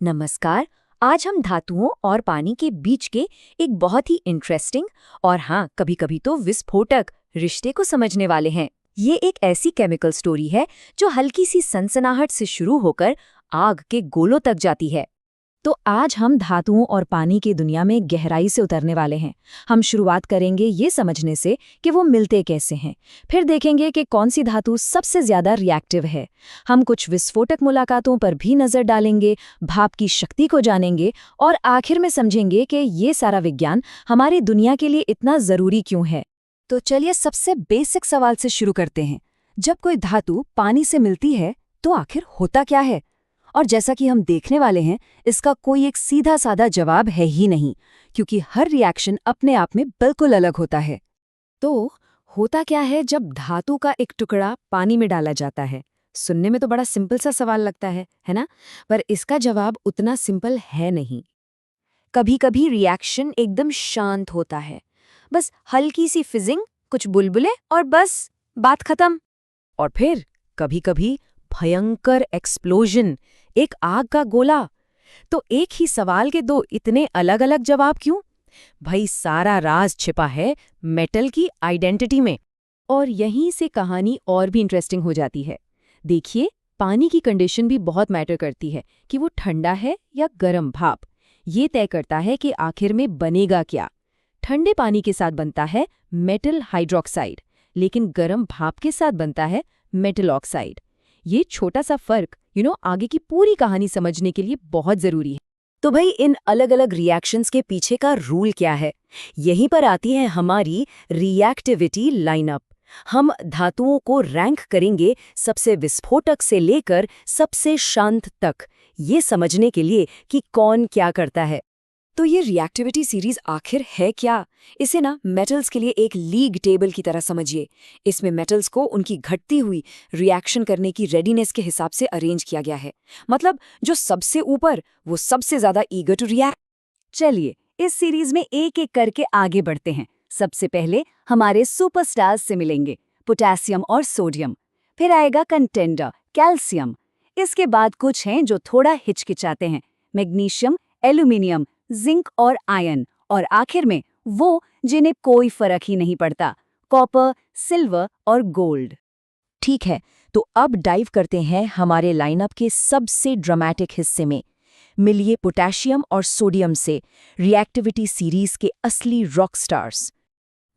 नमस्कार। आज हम धातुओं और पानी के बीच के एक बहुत ही इंटरेस्टिंग और हाँ कभी-कभी तो विस्फोटक रिश्ते को समझने वाले हैं। ये एक ऐसी केमिकल स्टोरी है जो हल्की सी सनसनाहट से शुरू होकर आग के गोलों तक जाती है। तो आज हम धातुओं और पानी की दुनिया में गहराई से उतरने वाले हैं। हम शुरुआत करेंगे ये समझने से कि वो मिलते कैसे हैं, फिर देखेंगे कि कौन सी धातु सबसे ज्यादा रिएक्टिव है। हम कुछ विस्फोटक मुलाकातों पर भी नजर डालेंगे, भाप की शक्ति को जानेंगे और आखिर में समझेंगे कि ये सारा विज्ञान हमारी दुनिया के लिए इतना जरूरी क्यों है। तो चलिए सबसे बेसिक सवाल से शुरू करते हैं। जब कोई धातु पानी से मिलती है तो आखिर होता क्या है? और जैसा कि हम देखने वाले हैं, इसका कोई एक सीधा साधा जवाब है ही नहीं, क्योंकि हर रिएक्शन अपने आप में बिल्कुल अलग होता है। तो होता क्या है जब धातु का एक टुकड़ा पानी में डाला जाता है? सुनने में तो बड़ा सिंपल सा सवाल लगता है ना? पर इसका जवाब उतना सिंपल है नहीं। कभी कभी रिएक्शन एकदम शांत होता है, बस हल्की सी फिजिंग, कुछ बुलबुले और बस बात खत्म। और फिर कभी कभी भयंकर एक्सप्लोजन, एक आग का गोला। तो एक ही सवाल के दो इतने अलग अलग जवाब क्यों? भाई सारा राज छिपा है मेटल की आइडेंटिटी में। और यहीं से कहानी और भी इंटरेस्टिंग हो जाती है। देखिए, पानी की कंडीशन भी बहुत मैटर करती है कि वो ठंडा है या गर्म भाप। ये तय करता है कि आखिर में बनेगा क्या। ठंडे पानी के साथ बनता है मेटल हाइड्रोक्साइड, लेकिन गर्म भाप के साथ बनता है मेटल ऑक्साइड। ये छोटा सा फर्क आगे की पूरी कहानी समझने के लिए बहुत जरूरी है। तो भाई इन अलग अलग रिएक्शंस के पीछे का रूल क्या है? यहीं पर आती है हमारी रिएक्टिविटी लाइनअप। हम धातुओं को रैंक करेंगे सबसे विस्फोटक से लेकर सबसे शांत तक, ये समझने के लिए कि कौन क्या करता है। तो ये रिएक्टिविटी सीरीज आखिर है क्या? इसे मेटल्स के लिए एक लीग टेबल की तरह समझिए। इसमें मेटल्स को उनकी घटती हुई रिएक्शन करने की रेडीनेस के हिसाब से अरेंज किया गया है। मतलब जो सबसे ऊपर वो सबसे ज्यादा ईगर टू रिएक्ट। चलिए इस सीरीज में एक एक करके आगे बढ़ते हैं। सबसे पहले हमारे सुपरस्टार्स से मिलेंगे, पोटेशियम और सोडियम। फिर आएगा कंटेंडर कैल्शियम। इसके बाद कुछ हैं जो थोड़ा हिचकिचाते हैं, मैग्नीशियम, एल्यूमिनियम, जिंक और आयरन। और आखिर में वो जिन्हें कोई फर्क ही नहीं पड़ता, कॉपर, सिल्वर और गोल्ड। ठीक है, तो अब डाइव करते हैं हमारे लाइनअप के सबसे ड्रामेटिक हिस्से में। मिलिए पोटेशियम और सोडियम से, रिएक्टिविटी सीरीज के असली रॉक स्टार्स।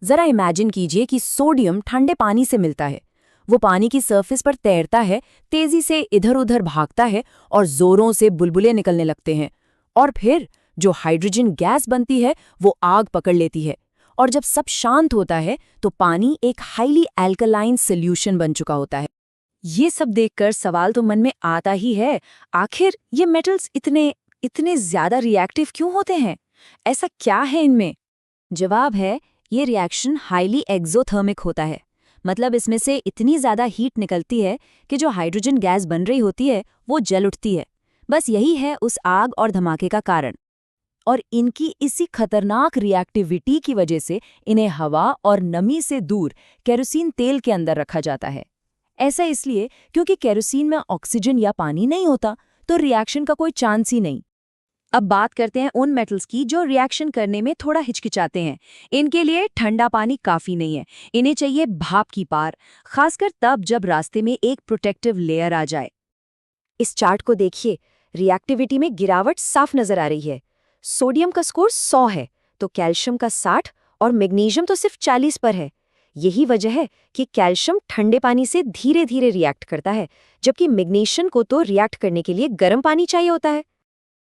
जरा इमेजिन कीजिए कि सोडियम ठंडे पानी से मिलता है। वो पानी की सरफेस पर तैरता है, तेजी से इधर-उधर भागता है और जोरों से बुलबुले निकलने लगते हैं। और फिर जो हाइड्रोजन गैस बनती है वो आग पकड़ लेती है। और जब सब शांत होता है तो पानी एक हाईली एल्कलाइन सॉल्यूशन बन चुका होता है। ये सब देखकर सवाल तो मन में आता ही है, आखिर ये मेटल्स इतने ज्यादा रिएक्टिव क्यों होते हैं? ऐसा क्या है इनमें? जवाब है, ये रिएक्शन हाईली एक्सोथर्मिक होता है। मतलब इसमें से इतनी ज्यादा हीट निकलती है कि जो हाइड्रोजन गैस बन रही होती है वो जल उठती है। बस यही है उस आग और धमाके का कारण। और इनकी इसी खतरनाक रिएक्टिविटी की वजह से इन्हें हवा और नमी से दूर केरोसिन तेल के अंदर रखा जाता है। ऐसा इसलिए क्योंकि केरोसिन में ऑक्सीजन या पानी नहीं होता, तो रिएक्शन का कोई चांस ही नहीं। अब बात करते हैं उन मेटल्स की जो रिएक्शन करने में थोड़ा हिचकिचाते हैं। इनके लिए ठंडा पानी काफी नहीं है, इन्हें चाहिए भाप की पार, खासकर तब जब रास्ते में एक प्रोटेक्टिव लेयर आ जाए। इस चार्ट को देखिए, रिएक्टिविटी में गिरावट साफ नजर आ रही है। सोडियम का स्कोर 100 है, तो कैल्शियम का 60 और मैग्नीशियम तो सिर्फ 40 पर है। यही वजह है कि कैल्शियम ठंडे पानी से धीरे धीरे रिएक्ट करता है, जबकि मैग्नीशियम को तो रिएक्ट करने के लिए गर्म पानी चाहिए होता है।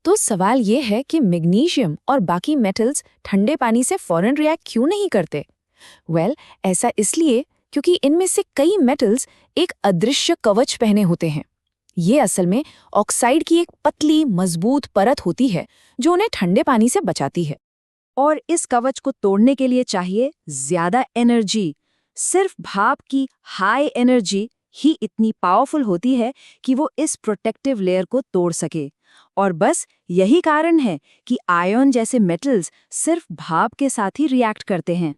तो सवाल ये है कि मैग्नीशियम और बाकी मेटल्स ठंडे पानी से फौरन रिएक्ट क्यों नहीं करते? ऐसा इसलिए क्योंकि इनमें से कई मेटल्स एक अदृश्य कवच पहने होते हैं। ये असल में ऑक्साइड की एक पतली मजबूत परत होती है जो उन्हें ठंडे पानी से बचाती है। और इस कवच को तोड़ने के लिए चाहिए ज्यादा एनर्जी। सिर्फ भाप की हाई एनर्जी ही इतनी पावरफुल होती है कि वो इस प्रोटेक्टिव लेयर को तोड़ सके। और बस यही कारण है कि आयन जैसे मेटल्स सिर्फ भाप के साथ ही रिएक्ट करते हैं।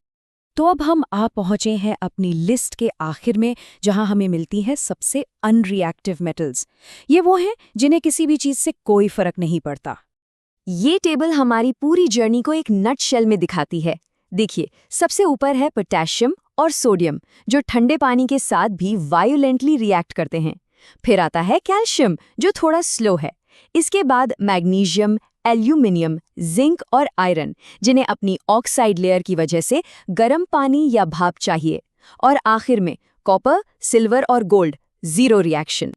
तो अब हम आ पहुंचे हैं अपनी लिस्ट के आखिर में, जहां हमें मिलती हैं सबसे अनरिएक्टिव मेटल्स। ये वो हैं जिन्हें किसी भी चीज से कोई फर्क नहीं पड़ता। ये टेबल हमारी पूरी जर्नी को एक नटशेल में दिखाती है। देखिए, सबसे ऊपर है पोटेशियम और सोडियम, जो ठंडे पानी के साथ भी वायोलेंटली रिएक्ट करते हैं। फिर आता है कैल्शियम, जो थोड़ा स्लो है। इसके बाद मैग्नीशियम, एल्यूमिनियम, जिंक और आयरन, जिन्हें अपनी ऑक्साइड लेयर की वजह से गर्म पानी या भाप चाहिए। और आखिर में कॉपर, सिल्वर और गोल्ड, जीरो रिएक्शन।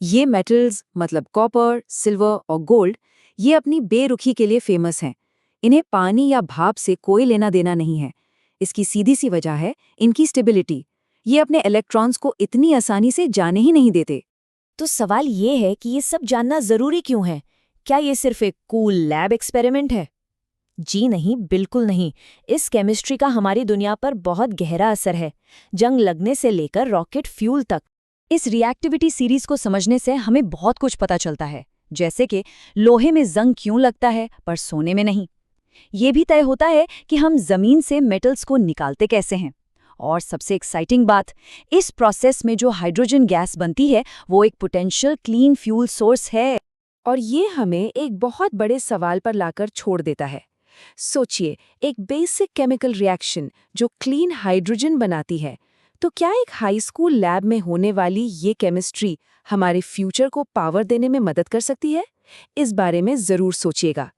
ये मेटल्स मतलब कॉपर, सिल्वर और गोल्ड, ये अपनी बेरुखी के लिए फेमस हैं। इन्हें पानी या भाप से कोई लेना देना नहीं है। इसकी सीधी सी वजह है इनकी स्टेबिलिटी। ये अपने इलेक्ट्रॉन्स को इतनी आसानी से जाने ही नहीं देते। तो सवाल ये है कि ये सब जानना जरूरी क्यों है? क्या ये सिर्फ एक कूल लैब एक्सपेरिमेंट है? जी नहीं, बिल्कुल नहीं। इस केमिस्ट्री का हमारी दुनिया पर बहुत गहरा असर है, जंग लगने से लेकर रॉकेट फ्यूल तक। इस रिएक्टिविटी सीरीज को समझने से हमें बहुत कुछ पता चलता है, जैसे कि लोहे में जंग क्यों लगता है पर सोने में नहीं। ये भी तय होता है कि हम जमीन से मेटल्स को निकालते कैसे हैं। और सबसे एक्साइटिंग बात, इस प्रोसेस में जो हाइड्रोजन गैस बनती है वो एक पोटेंशियल क्लीन फ्यूल सोर्स है। और ये हमें एक बहुत बड़े सवाल पर लाकर छोड़ देता है। सोचिए, एक बेसिक केमिकल रिएक्शन जो क्लीन हाइड्रोजन बनाती है, तो क्या एक हाई स्कूल लैब में होने वाली ये केमिस्ट्री हमारे फ्यूचर को पावर देने में मदद कर सकती है? इस बारे में जरूर सोचिएगा।